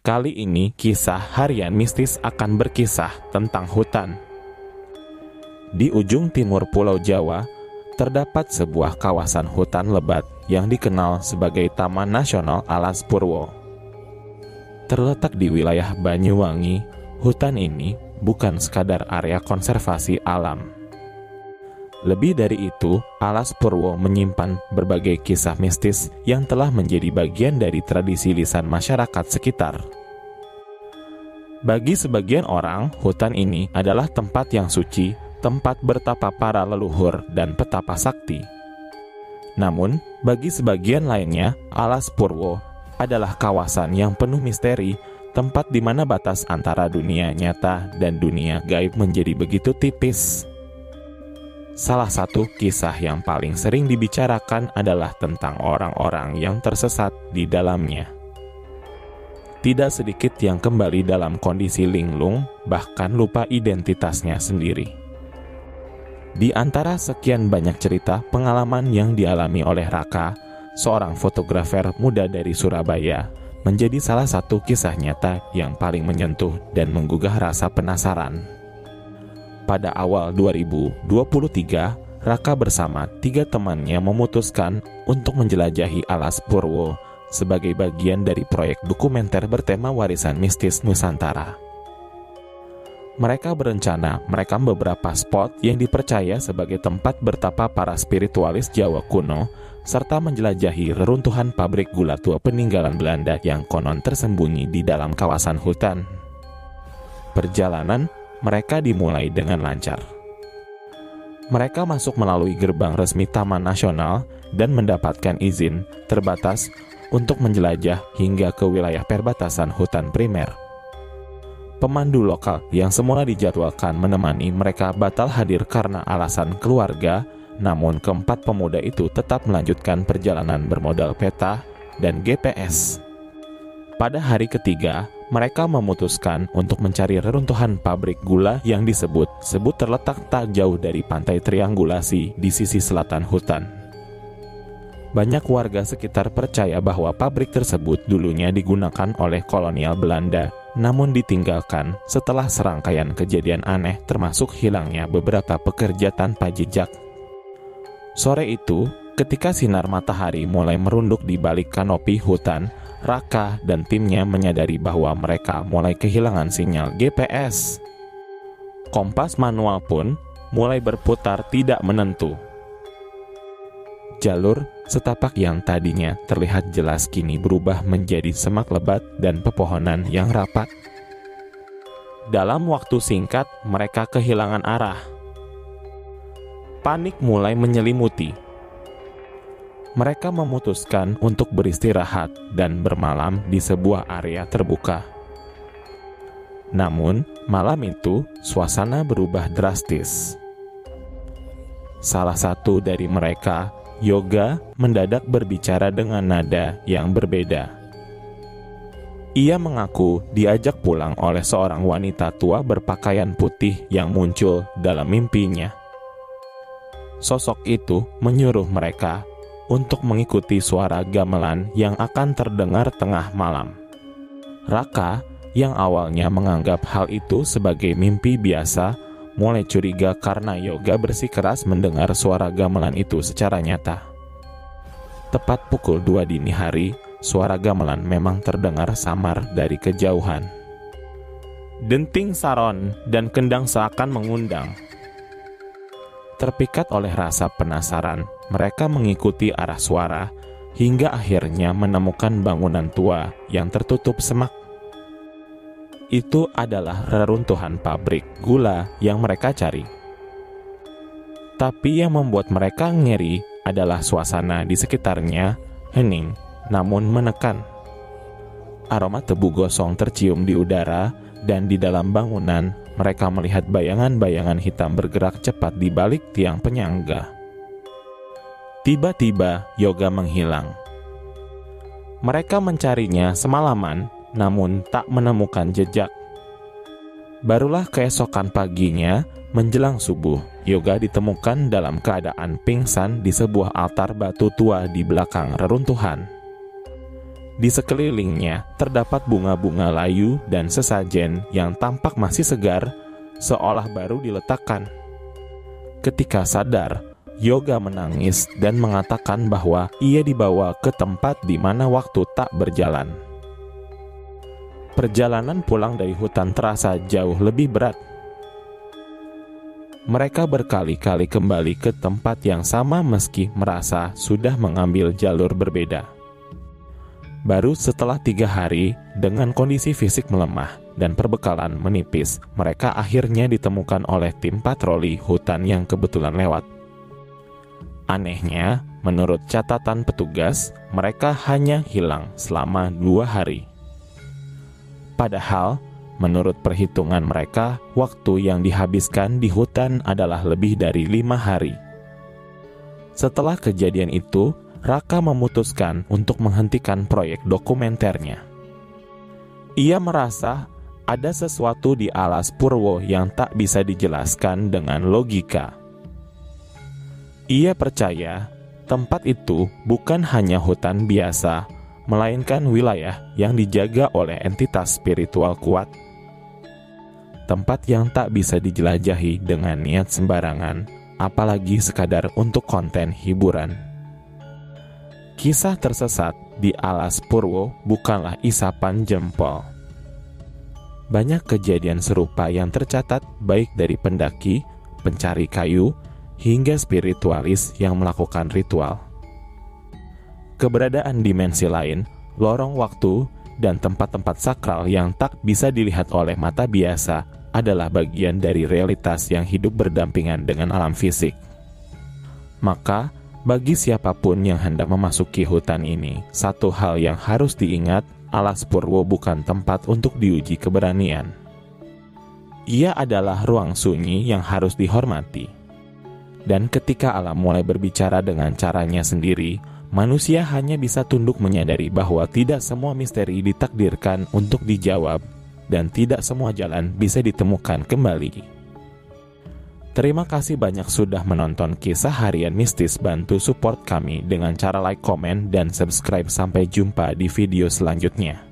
Kali ini kisah harian mistis akan berkisah tentang hutan. Di ujung timur Pulau Jawa, terdapat sebuah kawasan hutan lebat yang dikenal sebagai Taman Nasional Alas Purwo. Terletak di wilayah Banyuwangi, hutan ini bukan sekadar area konservasi alam. Lebih dari itu, Alas Purwo menyimpan berbagai kisah mistis yang telah menjadi bagian dari tradisi lisan masyarakat sekitar. Bagi sebagian orang, hutan ini adalah tempat yang suci, tempat bertapa para leluhur dan petapa sakti. Namun, bagi sebagian lainnya, Alas Purwo adalah kawasan yang penuh misteri, tempat di mana batas antara dunia nyata dan dunia gaib menjadi begitu tipis. Salah satu kisah yang paling sering dibicarakan adalah tentang orang-orang yang tersesat di dalamnya. Tidak sedikit yang kembali dalam kondisi linglung, bahkan lupa identitasnya sendiri. Di antara sekian banyak cerita pengalaman yang dialami oleh Raka, seorang fotografer muda dari Surabaya, menjadi salah satu kisah nyata yang paling menyentuh dan menggugah rasa penasaran. Pada awal 2023, Raka bersama 3 temannya memutuskan untuk menjelajahi Alas Purwo sebagai bagian dari proyek dokumenter bertema warisan mistis Nusantara. Mereka berencana merekam beberapa spot yang dipercaya sebagai tempat bertapa para spiritualis Jawa kuno, serta menjelajahi reruntuhan pabrik gula tua peninggalan Belanda yang konon tersembunyi di dalam kawasan hutan. Perjalanan mereka dimulai dengan lancar. Mereka masuk melalui gerbang resmi Taman Nasional dan mendapatkan izin terbatas untuk menjelajah hingga ke wilayah perbatasan hutan primer. Pemandu lokal yang semula dijadwalkan menemani mereka batal hadir karena alasan keluarga, namun keempat pemuda itu tetap melanjutkan perjalanan bermodal peta dan GPS. Pada hari ketiga, mereka memutuskan untuk mencari reruntuhan pabrik gula yang disebut terletak tak jauh dari pantai Triangulasi di sisi selatan hutan. Banyak warga sekitar percaya bahwa pabrik tersebut dulunya digunakan oleh kolonial Belanda, namun ditinggalkan setelah serangkaian kejadian aneh termasuk hilangnya beberapa pekerja tanpa jejak. Sore itu, ketika sinar matahari mulai merunduk di balik kanopi hutan, Raka dan timnya menyadari bahwa mereka mulai kehilangan sinyal GPS. Kompas manual pun mulai berputar tidak menentu. Jalur setapak yang tadinya terlihat jelas kini berubah menjadi semak lebat dan pepohonan yang rapat. Dalam waktu singkat, mereka kehilangan arah. Panik mulai menyelimuti. Mereka memutuskan untuk beristirahat dan bermalam di sebuah area terbuka. Namun, malam itu suasana berubah drastis. Salah satu dari mereka, Yoga, mendadak berbicara dengan nada yang berbeda. Ia mengaku diajak pulang oleh seorang wanita tua berpakaian putih yang muncul dalam mimpinya. Sosok itu menyuruh mereka untuk mengikuti suara gamelan yang akan terdengar tengah malam. Raka, yang awalnya menganggap hal itu sebagai mimpi biasa, mulai curiga karena Yoga bersikeras mendengar suara gamelan itu secara nyata. Tepat pukul 2 dini hari, suara gamelan memang terdengar samar dari kejauhan. Denting saron dan kendang seakan mengundang. Terpikat oleh rasa penasaran, mereka mengikuti arah suara hingga akhirnya menemukan bangunan tua yang tertutup semak. Itu adalah reruntuhan pabrik gula yang mereka cari. Tapi yang membuat mereka ngeri adalah suasana di sekitarnya hening namun menekan. Aroma tebu gosong tercium di udara, dan di dalam bangunan mereka melihat bayangan-bayangan hitam bergerak cepat di balik tiang penyangga. Tiba-tiba Yoga menghilang. Mereka mencarinya semalaman, namun tak menemukan jejak. Barulah keesokan paginya, menjelang subuh, Yoga ditemukan dalam keadaan pingsan di sebuah altar batu tua di belakang reruntuhan. Di sekelilingnya terdapat bunga-bunga layu dan sesajen yang tampak masih segar, seolah baru diletakkan. Ketika sadar, Yoga menangis dan mengatakan bahwa ia dibawa ke tempat di mana waktu tak berjalan. Perjalanan pulang dari hutan terasa jauh lebih berat. Mereka berkali-kali kembali ke tempat yang sama meski merasa sudah mengambil jalur berbeda. Baru setelah 3 hari, dengan kondisi fisik melemah dan perbekalan menipis, mereka akhirnya ditemukan oleh tim patroli hutan yang kebetulan lewat. Anehnya, menurut catatan petugas, mereka hanya hilang selama 2 hari. Padahal, menurut perhitungan mereka, waktu yang dihabiskan di hutan adalah lebih dari 5 hari. Setelah kejadian itu, Raka memutuskan untuk menghentikan proyek dokumenternya. Ia merasa ada sesuatu di alas Purwo yang tak bisa dijelaskan dengan logika. Ia percaya tempat itu bukan hanya hutan biasa, melainkan wilayah yang dijaga oleh entitas spiritual kuat. Tempat yang tak bisa dijelajahi dengan niat sembarangan, apalagi sekadar untuk konten hiburan. Kisah tersesat di alas Purwo bukanlah isapan jempol. Banyak kejadian serupa yang tercatat baik dari pendaki, pencari kayu, hingga spiritualis yang melakukan ritual. Keberadaan dimensi lain, lorong waktu, dan tempat-tempat sakral yang tak bisa dilihat oleh mata biasa adalah bagian dari realitas yang hidup berdampingan dengan alam fisik. Maka, bagi siapapun yang hendak memasuki hutan ini, satu hal yang harus diingat, alas Purwo bukan tempat untuk diuji keberanian. Ia adalah ruang sunyi yang harus dihormati. Dan ketika alam mulai berbicara dengan caranya sendiri, manusia hanya bisa tunduk menyadari bahwa tidak semua misteri ditakdirkan untuk dijawab dan tidak semua jalan bisa ditemukan kembali. Terima kasih banyak sudah menonton Kisah Harian Mistis. Bantu support kami dengan cara like, komen, dan subscribe. Sampai jumpa di video selanjutnya.